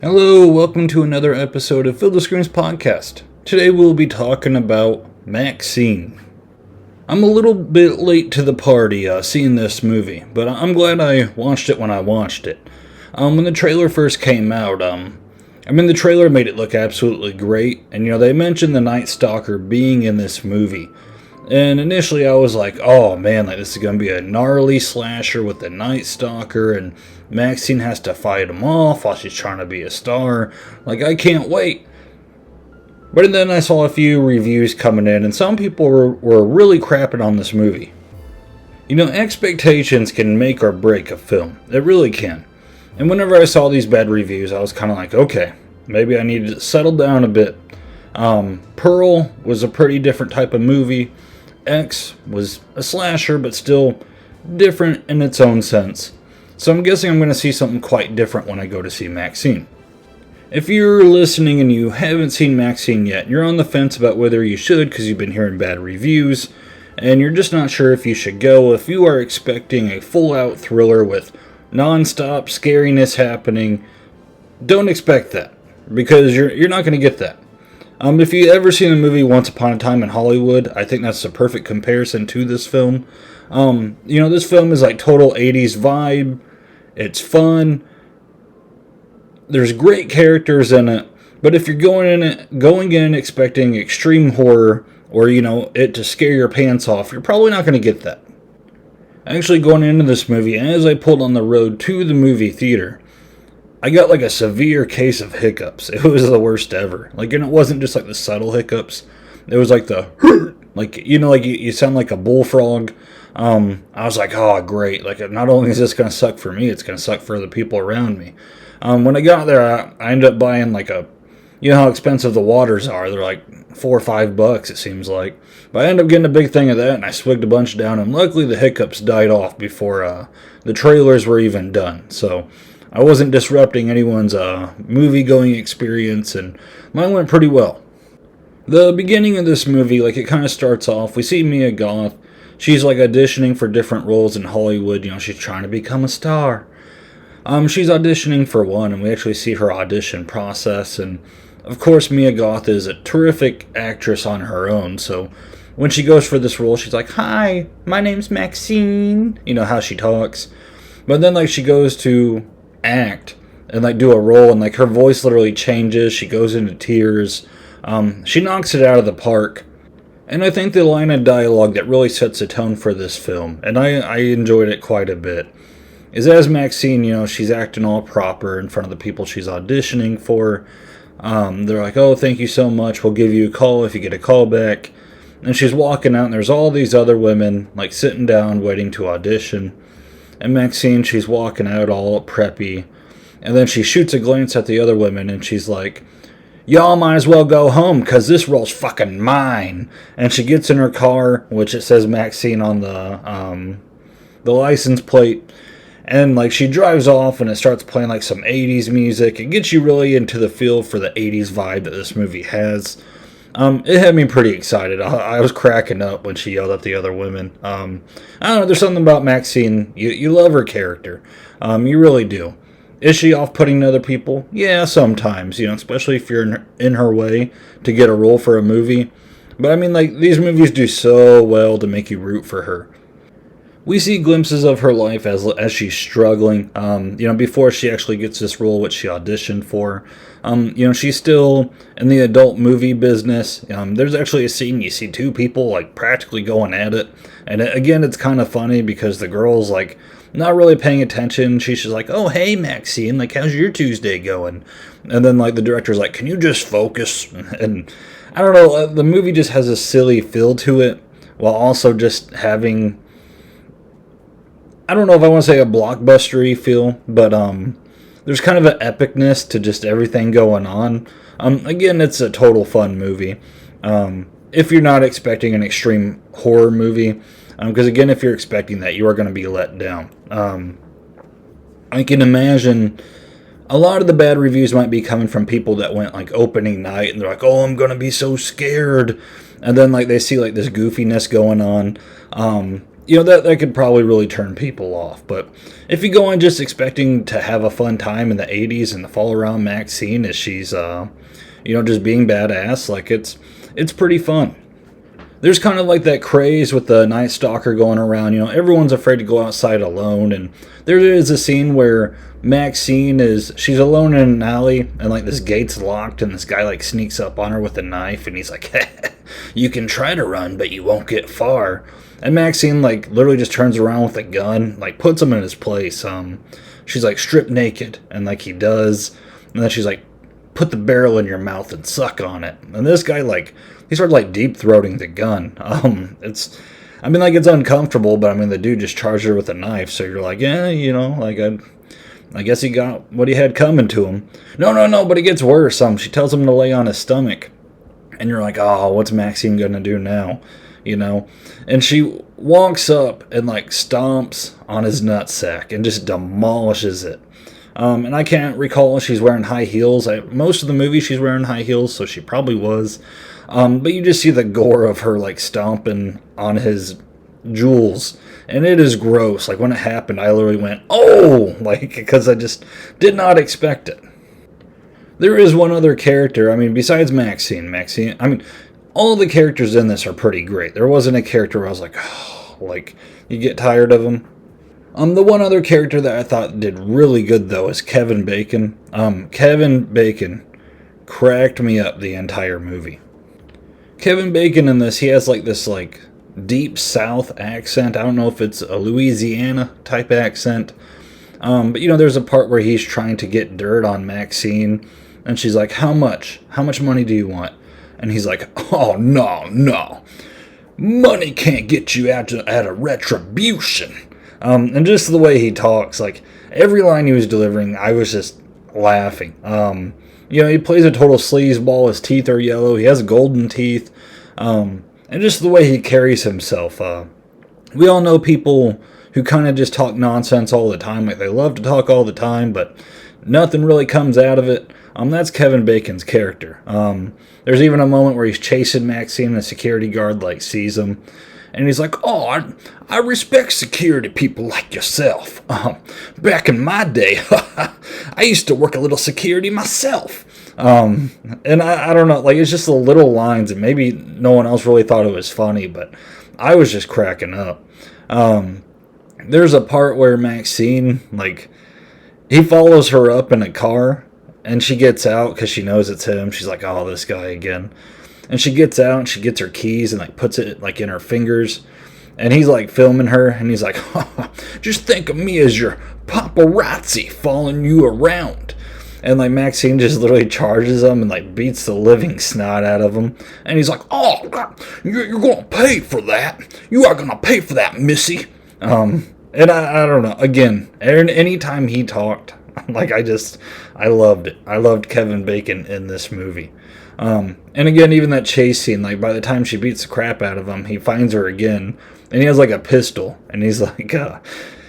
Hello, welcome to another episode of Fill the Screens podcast. Today we'll be talking about Maxine. I'm a little bit late to the party seeing this movie, but I'm glad I watched it when I watched it. When the trailer first came out, the trailer made it look absolutely great, and they mentioned the Night Stalker being in this movie. And initially I was like, oh man, this is going to be a gnarly slasher with the Night Stalker, and Maxine has to fight him off while she's trying to be a star. I can't wait. But then I saw a few reviews coming in, and some people were really crapping on this movie. Expectations can make or break a film. It really can. And whenever I saw these bad reviews, I was kind of like, okay, maybe I need to settle down a bit. Pearl was a pretty different type of movie. X was a slasher, but still different in its own sense. So I'm guessing I'm going to see something quite different when I go to see Maxine. If you're listening and you haven't seen Maxine yet, and you're on the fence about whether you should because you've been hearing bad reviews, and you're just not sure if you should go, if you are expecting a full-out thriller with non-stop scariness happening, don't expect that, because you're not going to get that. If you've ever seen the movie Once Upon a Time in Hollywood, I think that's the perfect comparison to this film. This film is like total 80s vibe. It's fun. There's great characters in it. But if you're going in expecting extreme horror or, it to scare your pants off, you're probably not going to get that. Actually, going into this movie, as I pulled on the road to the movie theater, I got a severe case of hiccups. It was the worst ever. And it wasn't just the subtle hiccups. It was the you sound like a bullfrog. I was like, oh great. Not only is this gonna suck for me, it's gonna suck for the people around me. When I got there, I ended up buying you know how expensive the waters are. They're $4 or $5, it seems like. But I ended up getting a big thing of that, and I swigged a bunch down, and luckily the hiccups died off before the trailers were even done. So I wasn't disrupting anyone's movie-going experience, and mine went pretty well. The beginning of this movie, it kind of starts off, we see Mia Goth. She's auditioning for different roles in Hollywood. She's trying to become a star. She's auditioning for one, and we actually see her audition process, and of course Mia Goth is a terrific actress on her own, so when she goes for this role, she's like, hi, my name's Maxine. You know how she talks. But then she goes to act and do a role, and her voice literally changes. She goes into tears. She knocks it out of the park, and I think the line of dialogue that really sets the tone for this film, and I enjoyed it quite a bit, is as Maxine, she's acting all proper in front of the people she's auditioning for. They're like, oh, thank you so much, we'll give you a call if you get a call back. And she's walking out, and there's all these other women sitting down waiting to audition. And Maxine, she's walking out all preppy. And then she shoots a glance at the other women, and she's like, y'all might as well go home, because this role's fucking mine. And she gets in her car, which it says Maxine on the license plate. And she drives off, and it starts playing some 80s music. It gets you really into the feel for the 80s vibe that this movie has. It had me pretty excited. I was cracking up when she yelled at the other women. I don't know, there's something about Maxine. You love her character. You really do. Is she off-putting to other people? Yeah, sometimes, especially if you're in her way to get a role for a movie. But these movies do so well to make you root for her. We see glimpses of her life as she's struggling, before she actually gets this role, which she auditioned for. She's still in the adult movie business. There's actually a scene you see two people, practically going at it. And again, it's kind of funny because the girl's, not really paying attention. She's just like, oh, hey, Maxine, how's your Tuesday going? And then, the director's like, can you just focus? And I don't know, the movie just has a silly feel to it, while also just having, I don't know if I want to say a blockbustery feel, but there's kind of an epicness to just everything going on. Again, it's a total fun movie. If you're not expecting an extreme horror movie, because again, if you're expecting that, you are going to be let down. I can imagine a lot of the bad reviews might be coming from people that went opening night, and they're like, oh, I'm going to be so scared. And then they see this goofiness going on. that could probably really turn people off. But if you go in just expecting to have a fun time in the 80s and to follow around Maxine as she's, just being badass, like it's pretty fun. There's kind of like that craze with the Night Stalker going around. Everyone's afraid to go outside alone. And there is a scene where Maxine she's alone in an alley and like this gate's locked and this guy like sneaks up on her with a knife and he's like, you can try to run, but you won't get far. And Maxine like literally just turns around with a gun, like puts him in his place. She's like stripped naked and like he does. And then she's like, put the barrel in your mouth and suck on it. And this guy like, he started like deep throating the gun. It's uncomfortable, but the dude just charged her with a knife. So you're like, yeah, like I guess he got what he had coming to him. No, but it gets worse. She tells him to lay on his stomach. And you're like, oh, what's Maxine gonna do now? And she walks up and like stomps on his nutsack and just demolishes it. And I can't recall if she's wearing high heels. Most of the movie she's wearing high heels, so she probably was. But you just see the gore of her like stomping on his jewels. And it is gross. Like when it happened, I literally went, oh, like, because I just did not expect it. There is one other character, besides Maxine, all the characters in this are pretty great. There wasn't a character where I was like, oh, like, you get tired of him. The one other character that I thought did really good, though, is Kevin Bacon. Kevin Bacon cracked me up the entire movie. Kevin Bacon in this, he has, like, this, like, deep South accent. I don't know if it's a Louisiana type accent. But, there's a part where he's trying to get dirt on Maxine. And she's like, how much? How much money do you want? And he's like, oh, no. Money can't get you out of retribution. And just the way he talks, like, every line he was delivering, I was just laughing. He plays a total sleazeball. His teeth are yellow. He has golden teeth. And just the way he carries himself. We all know people who kind of just talk nonsense all the time. Like, they love to talk all the time, but nothing really comes out of it. That's Kevin Bacon's character. There's even a moment where he's chasing Maxine and a security guard like sees him. And he's like, oh, I respect security people like yourself. Back in my day, I used to work a little security myself. And I don't know, like, it's just the little lines, and maybe no one else really thought it was funny, but I was just cracking up. There's a part where Maxine, like, he follows her up in a car, and she gets out because she knows it's him. She's like, oh, this guy again. And she gets out, and she gets her keys and, like, puts it, like, in her fingers. And he's, like, filming her, and he's like, just think of me as your paparazzi following you around. And, like, Maxine just literally charges him and, like, beats the living snot out of him. And he's like, oh, you're going to pay for that. You are going to pay for that, missy. And I don't know. Again, anytime he talked, like, I loved it. I loved Kevin Bacon in this movie. And again, even that chase scene, like, by the time she beats the crap out of him, he finds her again, and he has, like, a pistol, and he's like,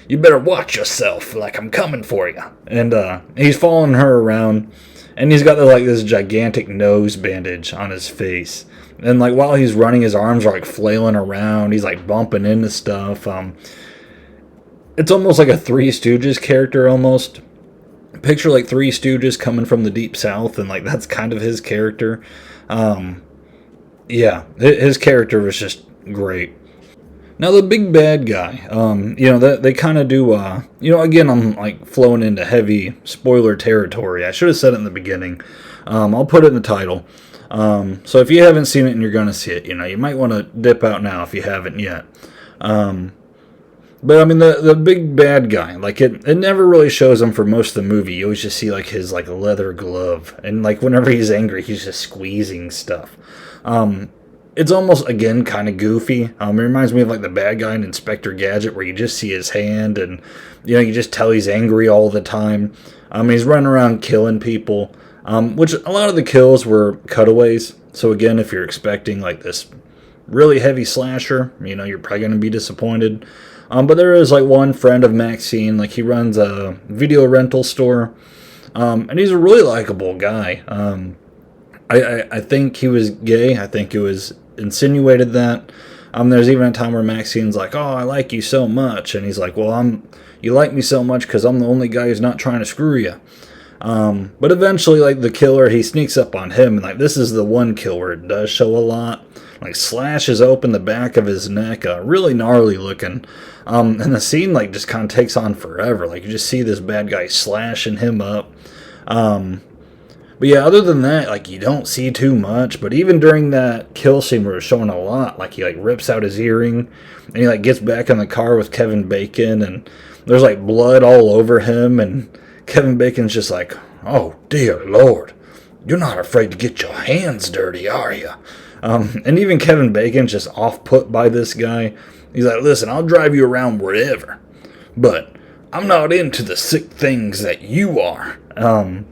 you better watch yourself, like, I'm coming for you. And he's following her around, and he's got, like, this gigantic nose bandage on his face. And, like, while he's running, his arms are, like, flailing around, he's, like, bumping into stuff. It's almost like a Three Stooges character, almost. Picture, like, Three Stooges coming from the Deep South, and, like, that's kind of his character. Yeah, his character was just great. Now, the big bad guy, they kind of do, again, I'm, like, flowing into heavy spoiler territory. I should have said it in the beginning. I'll put it in the title. So if you haven't seen it and you're going to see it, you might want to dip out now if you haven't yet. But, the big bad guy, like, it never really shows him for most of the movie. You always just see, like, his, like, leather glove. And, like, whenever he's angry, he's just squeezing stuff. It's almost, again, kind of goofy. It reminds me of, like, the bad guy in Inspector Gadget, where you just see his hand, and, you just tell he's angry all the time. He's running around killing people, which a lot of the kills were cutaways. So, again, if you're expecting, like, this really heavy slasher, you're probably going to be disappointed. But there is, like, one friend of Maxine, like, he runs a video rental store, and he's a really likable guy. I think he was gay. I think it was insinuated that. There's even a time where Maxine's like, "Oh, I like you so much," and he's like, "Well, you like me so much because I'm the only guy who's not trying to screw you." But eventually, like, the killer, he sneaks up on him, and like, this is the one kill where it does show a lot. Like, slashes open the back of his neck, really gnarly looking. And the scene, like, just kind of takes on forever. Like, you just see this bad guy slashing him up. But yeah, other than that, like, you don't see too much. But even during that kill scene where it's showing a lot, like, he, like, rips out his earring, and he, like, gets back in the car with Kevin Bacon, and there's, like, blood all over him, and Kevin Bacon's just like, "Oh, dear Lord, you're not afraid to get your hands dirty, are you?" And even Kevin Bacon's just off-put by this guy. He's like, "Listen, I'll drive you around wherever, but I'm not into the sick things that you are." And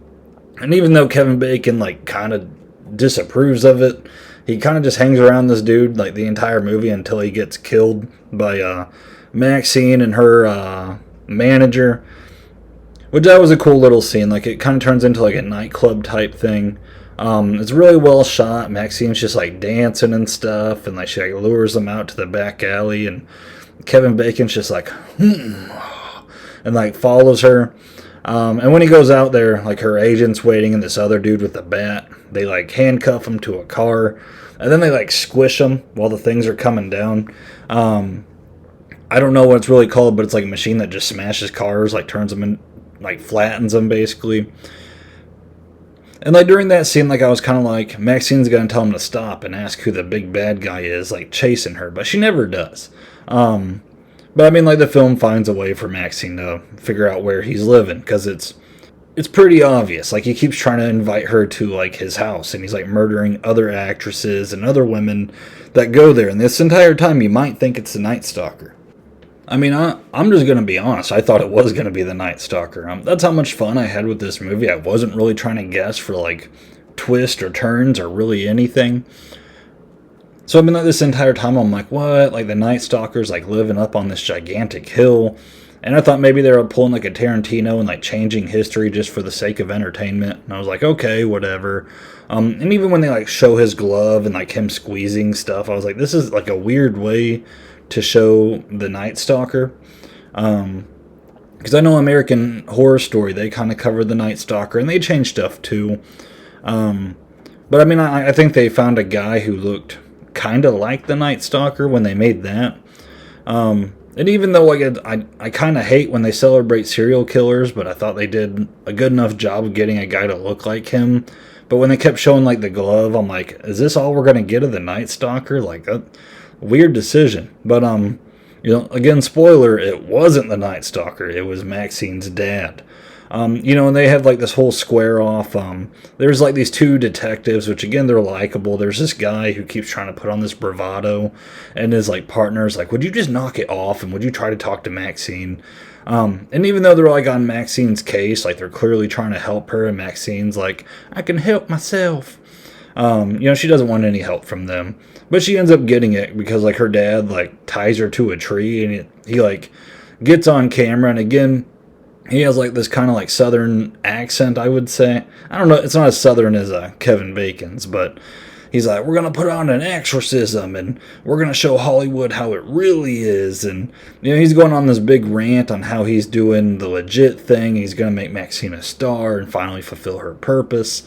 even though Kevin Bacon, like, kind of disapproves of it, he kind of just hangs around this dude, like, the entire movie until he gets killed by Maxine and her manager. Which, that was a cool little scene. Like, it kind of turns into, like, a nightclub type thing. It's really well shot. Maxine's just, like, dancing and stuff, and, like, she, like, lures them out to the back alley, and Kevin Bacon's just like, and, like, follows her. And when he goes out there, like, her agent's waiting, and this other dude with the bat, they, like, handcuff him to a car, and then they, like, squish him while the things are coming down. I don't know what it's really called, but it's like a machine that just smashes cars, like, turns them in, like, flattens them, basically. And, like, during that scene, like, I was kind of like, Maxine's gonna tell him to stop and ask who the big bad guy is, like, chasing her, but she never does. But, I mean, like, the film finds a way for Maxine to figure out where he's living, because it's pretty obvious. Like, he keeps trying to invite her to, like, his house, and he's, like, murdering other actresses and other women that go there, and this entire time you might think it's the Night Stalker. I mean, I'm just going to be honest. I thought it was going to be the Night Stalker. That's how much fun I had with this movie. I wasn't really trying to guess for, like, twists or turns or really anything. So, I mean, like, this entire time I'm like, what? Like, the Night Stalker's, like, living up on this gigantic hill. And I thought maybe they were pulling, like, a Tarantino and, like, changing history just for the sake of entertainment. And I was like, okay, whatever. And even when they, like, show his glove and, like, him squeezing stuff, I was like, this is, like, a weird way to show the Night Stalker. Because I know American Horror Story, they kind of covered the Night Stalker, and they changed stuff too. But I mean, I think they found a guy who looked kind of like the Night Stalker when they made that. And even though I kind of hate when they celebrate serial killers, but I thought they did a good enough job of getting a guy to look like him. But when they kept showing, like, the glove, I'm like, is this all we're going to get of the Night Stalker? Like, weird decision. But, you know, again, spoiler, it wasn't the Night Stalker. It was Maxine's dad. You know, and they have, like, this whole square off. There's, like, these two detectives, which, again, they're likable. There's this guy who keeps trying to put on this bravado, and his, like, partner's like, would you just knock it off, and would you try to talk to Maxine? And even though they're, like, on Maxine's case, like, they're clearly trying to help her, and Maxine's like, I can help myself. You know, she doesn't want any help from them. But she ends up getting it because, like, her dad, like, ties her to a tree, and he, like, gets on camera, and again, he has, like, this kind of, like, southern accent, I would say. I don't know, it's not as southern as Kevin Bacon's, but he's like, we're going to put on an exorcism, and we're going to show Hollywood how it really is, and, you know, he's going on this big rant on how he's doing the legit thing, he's going to make Maxine a star and finally fulfill her purpose.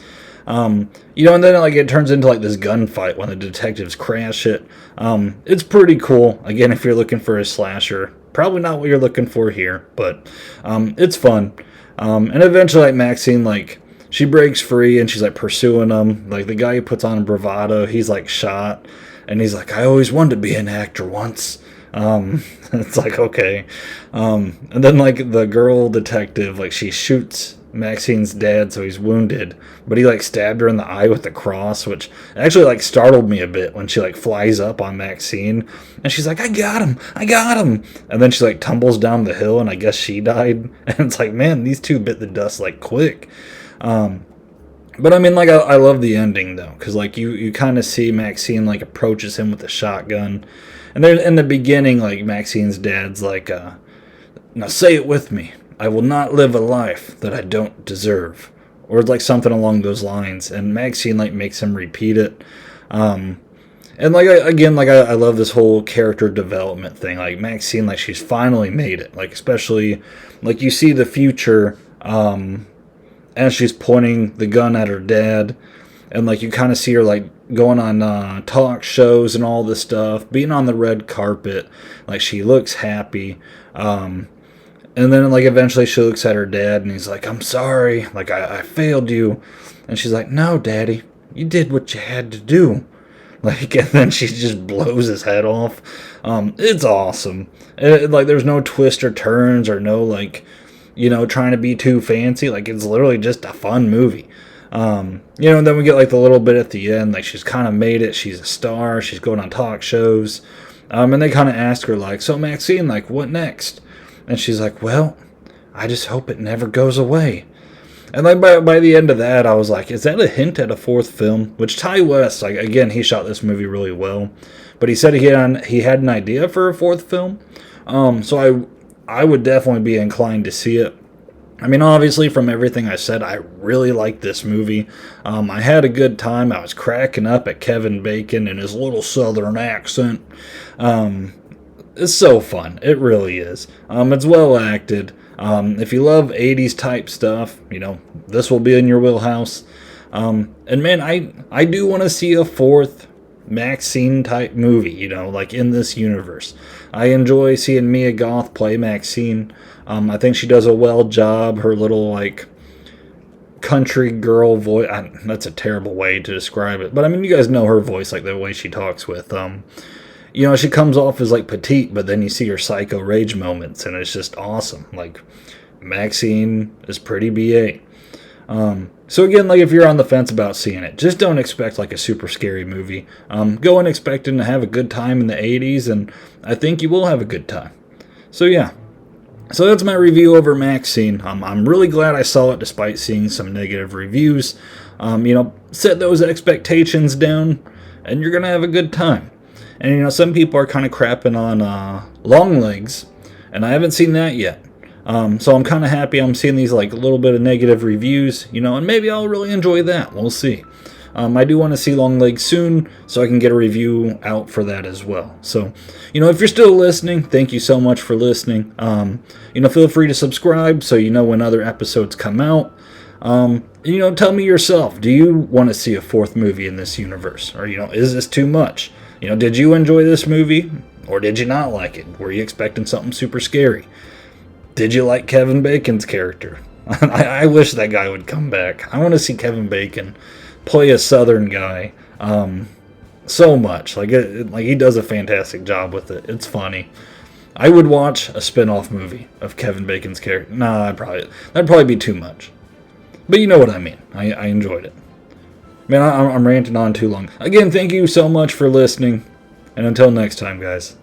You know, and then, like, it turns into, like, this gunfight when the detectives crash it. It's pretty cool. Again, if you're looking for a slasher, probably not what you're looking for here, but, it's fun. And eventually, like, Maxine, like, she breaks free and she's, like, pursuing him. Like, the guy who puts on bravado, he's, like, shot, and he's like, I always wanted to be an actor once. It's like, okay. And then, like, the girl detective, like, she shoots Maxine's dad, so he's wounded, but he, like, stabbed her in the eye with the cross, which actually, like, startled me a bit when she, like, flies up on Maxine, and she's like, I got him, and then she, like, tumbles down the hill, and I guess she died, and it's like, man, these two bit the dust, like, quick. But I mean, like, I love the ending, though, because, like, you kind of see Maxine, like, approaches him with a shotgun, and then in the beginning, like, Maxine's dad's like, now say it with me, I will not live a life that I don't deserve. Or, like, something along those lines. And Maxine, like, makes him repeat it. And like I love this whole character development thing. Like Maxine, like she's finally made it. Like especially like you see the future as she's pointing the gun at her dad, and like you kind of see her like going on talk shows and all this stuff, being on the red carpet. Like she looks happy. And then like eventually she looks at her dad and he's like, "I'm sorry. Like I failed you." And she's like, "No, Daddy, you did what you had to do." Like, and then she just blows his head off. It's awesome. Like, there's no twists or turns or no, like, trying to be too fancy. Like, it's literally just a fun movie. And then we get, like, the little bit at the end. Like, she's kind of made it. She's a star. She's going on talk shows. And they kind of ask her, like, "So, Maxine, like, what next?" And she's like, "Well, I just hope it never goes away." And like by the end of that, I was like, is that a hint at a fourth film? Which Ty West, like again, he shot this movie really well, but he said he had an idea for a fourth film. So I would definitely be inclined to see it. I mean, obviously, from everything I said, I really liked this movie. I had a good time. I was cracking up at Kevin Bacon and his little southern accent. It's so fun. It really is. It's well acted. If you love 80s type stuff, this will be in your wheelhouse. And man, I do want to see a fourth Maxine type movie, like in this universe. I enjoy seeing Mia Goth play Maxine. I think she does a well job. Her little like country girl voice, that's a terrible way to describe it. But I mean, you guys know her voice, like the way she talks with, she comes off as like petite, but then you see her psycho rage moments, and it's just awesome. Like, Maxine is pretty BA. So again, like if you're on the fence about seeing it, just don't expect like a super scary movie. Go in expecting to have a good time in the 80s, and I think you will have a good time. So yeah. So that's my review over Maxine. I'm really glad I saw it despite seeing some negative reviews. Set those expectations down, and you're going to have a good time. And, some people are kind of crapping on Longlegs, and I haven't seen that yet. So I'm kind of happy I'm seeing these, like, a little bit of negative reviews, and maybe I'll really enjoy that. We'll see. I do want to see Longlegs soon, so I can get a review out for that as well. So, if you're still listening, thank you so much for listening. Feel free to subscribe so you know when other episodes come out. Tell me yourself, do you want to see a fourth movie in this universe? Or, is this too much? Did you enjoy this movie, or did you not like it? Were you expecting something super scary? Did you like Kevin Bacon's character? I wish that guy would come back. I want to see Kevin Bacon play a Southern guy so much. Like he does a fantastic job with it. It's funny. I would watch a spin-off movie of Kevin Bacon's character. Nah, that'd probably be too much. But you know what I mean. I enjoyed it. Man, I'm ranting on too long. Again, thank you so much for listening. And until next time, guys.